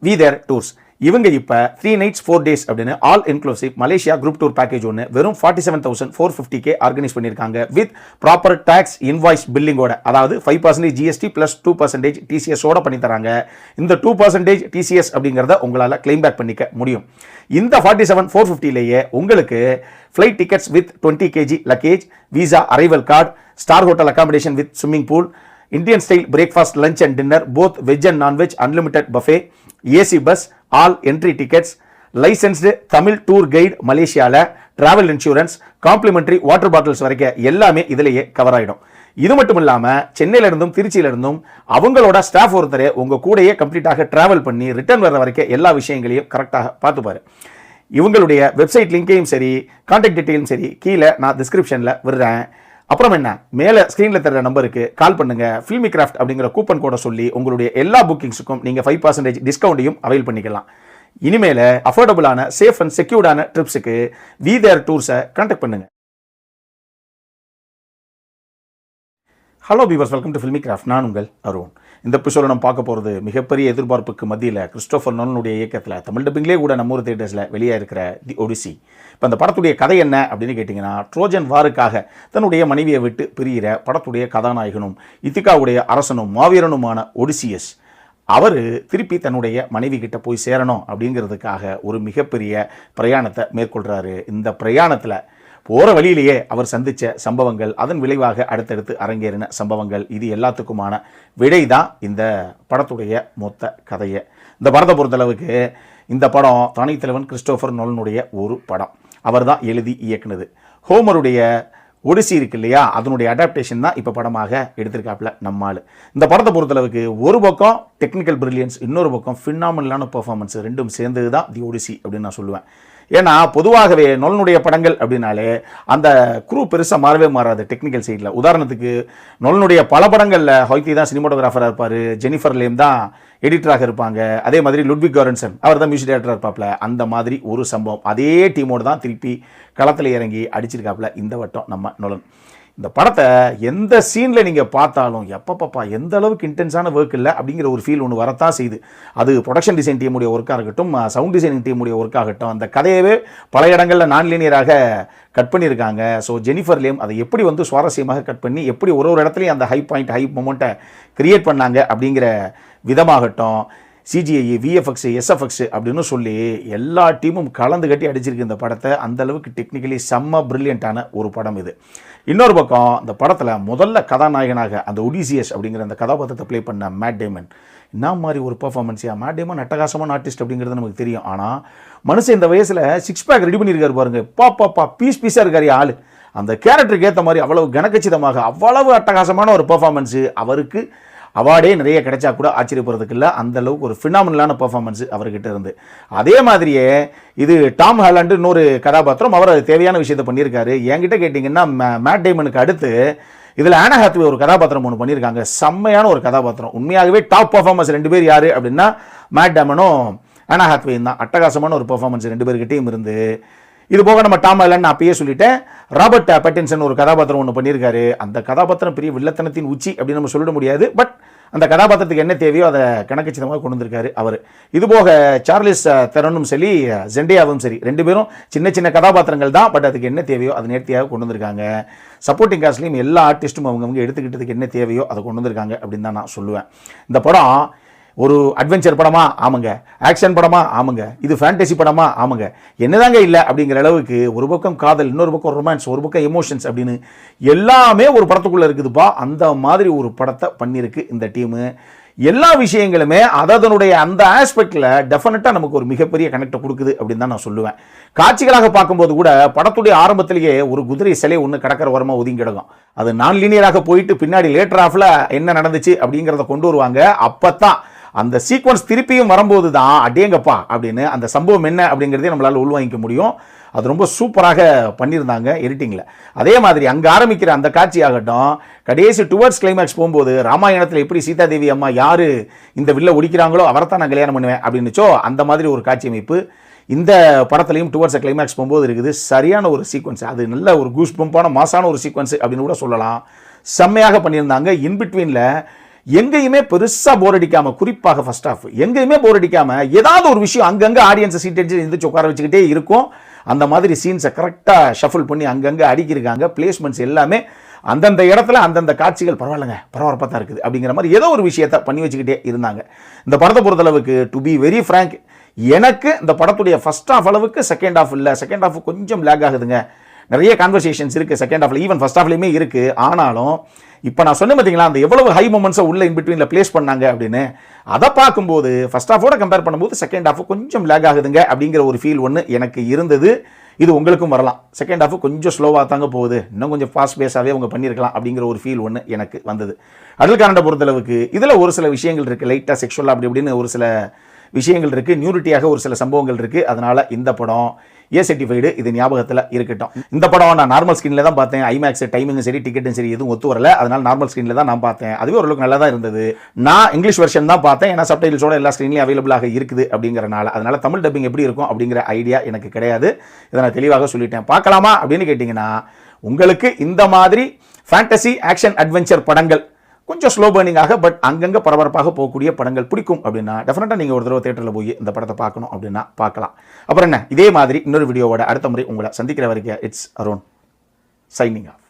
We there tours. இவங்க இப்போ 3 nights 4 days அப்படின்னு all inclusive Malaysia group tour package ஒன்று வெறும் 47,450 ஆர்கனைஸ் பண்ணியிருக்காங்க வித் ப்ராப்பர் டாக்ஸ் இன்வாய்ஸ் பில்லிங்கோட. அதாவது 5% ஜிஎஸ்டி ப்ளஸ் 2% டிசிஎஸோட பண்ணி தராங்க. இந்த 2% டிசிஎஸ் அப்படிங்கிறத உங்களால் கிளைம் பேக் பண்ணிக்க முடியும். இந்த 47,450லேயே உங்களுக்கு flight tickets with 20 kg luggage, visa arrival card, star hotel accommodation with swimming pool, Indian style breakfast lunch and dinner both veg and non veg, unlimited buffet, AC bus, all entry tickets, licensed Tamil tour guide மலேசியாவில், travel insurance, complimentary water bottles வரைக்கும் எல்லாமே இதிலேயே cover ஆகிடும். இது மட்டும் இல்லாமல் சென்னையிலிருந்தும் திருச்சியிலிருந்தும் அவங்களோட staff ஒருத்தர் உங்கள் கூடையே கம்ப்ளீட்டாக டிராவல் பண்ணி ரிட்டர்ன் வர வரைக்கும் எல்லா விஷயங்களையும் கரெக்டாக பார்த்துப்பாரு. இவங்களுடைய வெப்சைட் லிங்கையும் சரி கான்டாக்ட் டீட்டெயிலும் சரி கீழே நான் டிஸ்கிரிப்ஷனில் விடுறேன். அப்புறம் என்ன, மேலே ஸ்க்ரீனில் தர நம்பருக்கு கால் பண்ணுங்க. ஃபில்மி கிராஃப்ட் அப்படிங்கிற கூப்பன் கோடை சொல்லி உங்களுடைய எல்லா புக்கிங்ஸுக்கும் நீங்கள் 5% டிஸ்கவுண்ட்டையும் அவைல் பண்ணிக்கலாம். இனிமேல் அஃபோர்டபுளான சேஃப் அண்ட் செக்யூர்டான ட்ரிப்ஸுக்கு வி தேர் டூர்ஸை கான்டாக்ட் பண்ணுங்க. Hello viewers, welcome to Filmi craft. நான் உங்கள் அருண். இந்த எபிசோட நம்ம பார்க்க போகிறது மிகப்பெரிய எதிர்பார்ப்புக்கு மத்தியில் கிறிஸ்டோஃபர் நோலனுடைய இயக்கத்தில் தமிழ் டப்பிங்லேயே கூட நம்ம ஊர் தியேட்டர்ஸில் வெளியே இருக்கிற தி ஒடிசி. இப்போ அந்த படத்துடைய கதை என்ன அப்படின்னு கேட்டிங்கன்னா, ட்ரோஜன் வாருக்காக தன்னுடைய மனைவியை விட்டு பிரிகிற படத்துடைய கதாநாயகனும் இத்திகாவுடைய அரசனும் மாவீரனுமான ஒடிசியஸ் அவர் திருப்பி தன்னுடைய மனைவி கிட்ட போய் சேரணும் அப்படிங்கிறதுக்காக ஒரு மிகப்பெரிய பிரயாணத்தை மேற்கொள்கிறாரு. இந்த பிரயாணத்தில் போகிற வழியிலேயே அவர் சந்தித்த சம்பவங்கள், அதன் விளைவாக அடுத்தடுத்து அரங்கேறின சம்பவங்கள், இது எல்லாத்துக்குமான விடை தான் இந்த படத்துடைய மொத்த கதையை. இந்த படத்தை பொறுத்தளவுக்கு இந்த படம் தனித்தலைவன் கிறிஸ்டோஃபர் நோலனுடைய ஒரு படம். அவர் தான் எழுதி இயக்குனது. ஹோமருடைய ஒடிசி இருக்கு இல்லையா, அதனுடைய அடாப்டேஷன் தான் இப்போ படமாக எடுத்திருக்காப்புல நம்மால். இந்த படத்தை பொறுத்தளவுக்கு ஒரு பக்கம் டெக்னிக்கல் பிரில்லியன்ஸ், இன்னொரு பக்கம் ஃபினாமினலான பெர்ஃபார்மன்ஸ், ரெண்டும் சேர்ந்தது தான் தி ஒடிசி அப்படின்னு நான் சொல்லுவேன். ஏன்னா பொதுவாகவே நொலனுடைய படங்கள் அப்படின்னாலே அந்த குரூ பெருசாக மாறவே மாறாது டெக்னிக்கல் சைடில். உதாரணத்துக்கு நொலனுடைய பல படங்களில் ஹொய்த்தி தான் சினிமாட்டோகிராஃபராக இருப்பார், ஜெனிஃபர் லேம் தான் எடிட்டராக இருப்பாங்க, அதே மாதிரி லுட்விக் காரன்சன் அவர் தான் மியூசிக் டைரக்டராக இருப்பாப்ல. அந்த மாதிரி ஒரு சம்பவம் அதே டீமோடு தான் திருப்பி களத்தில் இறங்கி அடிச்சிருக்காப்புல இந்த வட்டம் நம்ம நொலன். இந்த படத்தை எந்த சீனில் நீங்கள் பார்த்தாலும் எப்பப்பா எந்த அளவுக்கு இன்டென்ஸான ஒர்க் இல்லை அப்படிங்கிற ஒரு ஃபீல் ஒன்று வரத்தான் செய்யுது. அது ப்ரொடக்ஷன் டிசைன் டீமுடைய ஒர்க்காக இருக்கட்டும், சவுண்ட் டிசைனிங் டீமுடைய ஒர்க்காகட்டும், அந்த கதையவே பல இடங்களில் நான் லீனியராக கட் பண்ணியிருக்காங்க. ஸோ ஜெனிஃபர் லேம் அதை எப்படி வந்து சுவாரஸ்யமாக கட் பண்ணி எப்படி ஒரு இடத்துலையும் அந்த ஹை பாயிண்ட் ஹை மொமெண்ட்டை கிரியேட் பண்ணாங்க அப்படிங்கிற விதமாகட்டும், சிஜிஐ, விஎஃப்எக்ஸ், எஸ்எஃப்எக்ஸ் அப்படின்னு சொல்லி எல்லா டீமும் கலந்து கட்டி அடிச்சிருக்கு இந்த படத்தை. அந்தளவுக்கு டெக்னிக்கலி செம்ம பிரில்லியண்ட்டான ஒரு படம் இது. இன்னொரு பக்கம் இந்த படத்தில் முதல்ல கதாநாயகனாக அந்த ஒடிசியஸ் அப்படிங்கிற அந்த கதாபாத்திரத்தை ப்ளே பண்ண மேட் டேமன், என்ன மாதிரி ஒரு பர்ஃபார்மன்ஸியா. மேட் டேமன் அட்டகாசமான ஆர்டிஸ்ட் அப்படிங்கிறது நமக்கு தெரியும். ஆனால் மனுஷன் இந்த வயசில் 6 பேக் ரெடி பண்ணியிருக்காரு பாருங்க, பாப்பா பீஸாக இருக்காரு ஆள். அந்த கேரக்டருக்கு ஏற்ற மாதிரி அவ்வளவு கனக்கச்சிதமாக அவ்வளவு அட்டகாசமான ஒரு பர்ஃபார்மன்ஸு. அவருக்கு அவார்டே நிறைய கிடைச்சா கூட ஆச்சரியப்படுறதுக்கு இல்லை, அந்தளவுக்கு ஒரு ஃபினாமினலான பர்ஃபார்மன்ஸ் அவர்கிட்ட இருந்து. அதே மாதிரியே இது டாம் ஹாலண்டு இன்னொரு கதாபாத்திரம், அவர் தேவையான விஷயத்தை பண்ணியிருக்காரு. என்கிட்ட கேட்டிங்கன்னா மேட் டேமனுக்கு அடுத்து இதில் ஆனா ஹாத்வே ஒரு கதாபாத்திரம் ஒன்று பண்ணியிருக்காங்க, செம்மையான ஒரு கதாபாத்திரம். உண்மையாகவே டாப் பர்ஃபார்மன்ஸ் 2 பேர் யார் அப்படின்னா மேட் டேமனும் ஆனா ஹாத்வேயும் தான். அட்டகாசமான ஒரு பர்ஃபார்மன்ஸ் 2 பேர்கிட்டையும் இருந்து. இது போக நம்ம டாம் ஹாலண்ட் அப்பயே சொல்லிட்டேன், ராபர்ட் பேட்டின்சன் ஒரு கதாபாத்திரம் ஒன்று பண்ணியிருக்காரு. அந்த கதாபாத்திரம் பெரிய வில்லத்தனத்தின் உச்சி அப்படின்னு நம்ம சொல்லிட முடியாது, பட் அந்த கதாபாத்திரத்துக்கு என்ன தேவையோ அதை கணக்கச்சிதமாக கொண்டு வந்திருக்காரு அவர். இது போக சார்லிஸ் தெரனும் சரி, ஜெண்டியாவும் சரி, 2 பேரும் சின்ன சின்ன கதாபாத்திரங்கள் தான், பட் அதுக்கு என்ன தேவையோ அதை நேர்த்தியாக கொண்டு வந்திருக்காங்க. சப்போர்ட்டிங் காஸ்ட்லையும் எல்லா ஆர்டிஸ்ட்டும் அவங்கவுங்க எடுத்துக்கிட்டதுக்கு என்ன தேவையோ அதை கொண்டு வந்திருக்காங்க அப்படின்னு தான் நான் சொல்லுவேன். இந்த படம் ஒரு அட்வென்ச்சர் படமா? ஆமாங்க. ஆக்ஷன் படமா? ஆமாங்க. இது ஃபேண்டசி படமா? ஆமாங்க. என்னதாங்க இல்லை அப்படிங்கிற அளவுக்கு ஒரு பக்கம் காதல், இன்னொரு பக்கம் ரொமான்ஸ், ஒரு பக்கம் எமோஷன்ஸ் அப்படின்னு எல்லாமே ஒரு படத்துக்குள்ளே இருக்குதுப்பா. அந்த மாதிரி ஒரு படத்தை பண்ணியிருக்கு இந்த டீமு. எல்லா விஷயங்களுமே அதனுடைய அந்த ஆஸ்பெக்டில் டெஃபினட்டாக நமக்கு ஒரு மிகப்பெரிய கனெக்டை கொடுக்குது அப்படின்னு தான் நான் சொல்லுவேன். காட்சிகளாக பார்க்கும்போது கூட படத்துடைய ஆரம்பத்திலேயே ஒரு குதிரை சிலை ஒன்று கடற்கரை ஓரமாக ஒதுங்கி கிடக்கும். அது நான் லீனியராக போயிட்டு பின்னாடி லேட்டர் ஆஃபில் என்ன நடந்துச்சு அப்படிங்கிறத கொண்டு வருவாங்க. அப்போ தான் அந்த சீக்வன்ஸ் திருப்பியும் வரும்போது தான் அடேங்கப்பா அப்படின்னு அந்த சம்பவம் என்ன அப்படிங்கிறதே நம்மளால் உள்வாங்கிக்க முடியும். அது ரொம்ப சூப்பராக பண்ணியிருந்தாங்க எடிட்டிங்கில். அதே மாதிரி அங்கே ஆரம்பிக்கிற அந்த காட்சி ஆகட்டும், கடைசி டுவர்ட்ஸ் கிளைமேக்ஸ் போகும்போது ராமாயணத்தில் எப்படி சீதாதேவி அம்மா யார் இந்த வில்ல ஒடிக்கிறாங்களோ அவரை தான் நான் கல்யாணம் பண்ணுவேன் அப்படின்னுச்சோ அந்த மாதிரி ஒரு காட்சி அமைப்பு இந்த படத்துலையும் டுவர்ட்ஸ் கிளைமேக்ஸ் போகும்போது இருக்குது. சரியான ஒரு சீக்வன்ஸ், அது நல்ல ஒரு கூஸ் பம்பான மாசான ஒரு சீக்வன்ஸ் அப்படின்னு கூட சொல்லலாம். செம்மையாக பண்ணியிருந்தாங்க. இன்பிட்வீனில் எங்கேயுமே பெருசாக போர் அடிக்காமல், குறிப்பாக ஃபர்ஸ்ட் ஹாஃப் எங்கேயுமே போர் அடிக்காமல் ஏதாவது ஒரு விஷயம் அங்கங்கே ஆடியன்ஸை சீட் அடிச்சு எழுந்திரிச்சு உட்கார வச்சுக்கிட்டே இருக்கும். அந்த மாதிரி சீன்ஸை கரெக்டாக ஷஃபிள் பண்ணி அங்கங்கே அடிக்கிருக்காங்க. பிளேஸ்மெண்ட்ஸ் எல்லாமே அந்தந்த இடத்துல அந்தந்த காட்சிகள் பரவாயில்லைங்க, பரபரப்பாக தான் இருக்குது அப்படிங்கிற மாதிரி ஏதோ ஒரு விஷயத்தை பண்ணி வச்சுக்கிட்டே இருந்தாங்க. இந்த படத்தை பொறுத்தளவுக்கு டு பி வெரி ஃப்ராங்க், எனக்கு இந்த படத்துடைய ஃபர்ஸ்ட் ஹாஃப் அளவுக்கு செகண்ட் ஹாஃப் இல்லை. செகண்ட் ஹாஃப் கொஞ்சம் லேக் ஆகுதுங்க. நிறைய கான்வர்சேஷன்ஸ் இருக்குது செகண்ட் ஹாஃபில், ஈவன் ஃபர்ஸ்ட் ஹாஃப்லையுமே இருக்குது. ஆனாலும் இப்போ நான் சொன்னேன் பார்த்தீங்களா, அந்த எவ்வளவு ஹை மொமெண்ட்ஸை உள்ள இன்பிட்வீனில் பிளேஸ் பண்ணாங்க அப்படின்னு, அதை பார்க்கும்போது ஃபர்ஸ்ட் ஹாஃபோட கம்பேர் பண்ணும்போது செகண்ட் ஹாஃப் கொஞ்சம் லேக் ஆகுதுங்க அப்படிங்கிற ஒரு ஃபீல் ஒன்று எனக்கு இருந்தது. இது உங்களுக்கும் வரலாம். செகண்ட் ஹாஃப் கொஞ்சம் ஸ்லோவாக தாங்க போகுது, இன்னும் கொஞ்சம் ஃபாஸ்ட் பேஸாகவே அவங்க பண்ணியிருக்கலாம் அப்படிங்கிற ஒரு ஃபீல் ஒன்று எனக்கு வந்தது. அடல் கானண்டை பொறுத்தளவுக்கு இதில் ஒரு சில விஷயங்கள் இருக்குது, லைட்டாக செக்ஷுவலாக அப்படி இப்படின்னு ஒரு சில விஷயங்கள் இருக்குது, நியூரிட்டியாக ஒரு சில சம்பவங்கள் இருக்குது. அதனால் இந்த படம் ஏ சர்டிஃபைடு, இது ஞாபகத்தில் இருக்கட்டும். இந்த படம் நான் நார்மல் ஸ்க்ரீனில் தான் பார்த்தேன். ஐமேக்ஸ் டைமிங்கும் சரி, டிக்கெட்டும் சரி எதுவும் ஒத்து வரல. அதனால் நார்மல் ஸ்க்ரீனில் தான் நான் பார்த்தேன். அதுவே ஓரளவுக்கு நல்லா தான் இருந்தது. நான் இங்கிலீஷ் வெர்ஷன் தான் பார்த்தேன், ஏன்னா சப்டைட்டில்ஸோட எல்லா ஸ்க்ரீன்லையும் அவைலபிளாக இருக்குது அப்படிங்கிறனால. அதனால் தமிழ் டப்பிங் எப்படி இருக்கும் அப்படிங்கிற ஐடியா எனக்கு கிடையாது. இதை நான் தெளிவாக சொல்லிட்டேன். பார்க்கலாமா அப்படின்னு கேட்டிங்கன்னா, உங்களுக்கு இந்த மாதிரி ஃபேண்டசி ஆக்ஷன் அட்வென்ச்சர் படங்கள் கொஞ்சம் ஸ்லோ பர்னிங்காக பட் அங்கங்கே பரபரப்பாக போகக்கூடிய படங்கள் பிடிக்கும் அப்படின்னா டெஃபினட்டாக நீங்கள் ஒரு தடவை தேட்டரில் போய் இந்த படத்தை பார்க்கணும் அப்படின்னா பார்க்கலாம். அப்புறம் என்ன, இதே மாதிரி இன்னொரு வீடியோவோட அடுத்த முறை உங்களை சந்திக்கிற வரைக்கும் இட்ஸ் அருண் சைனிங் ஆஃப்.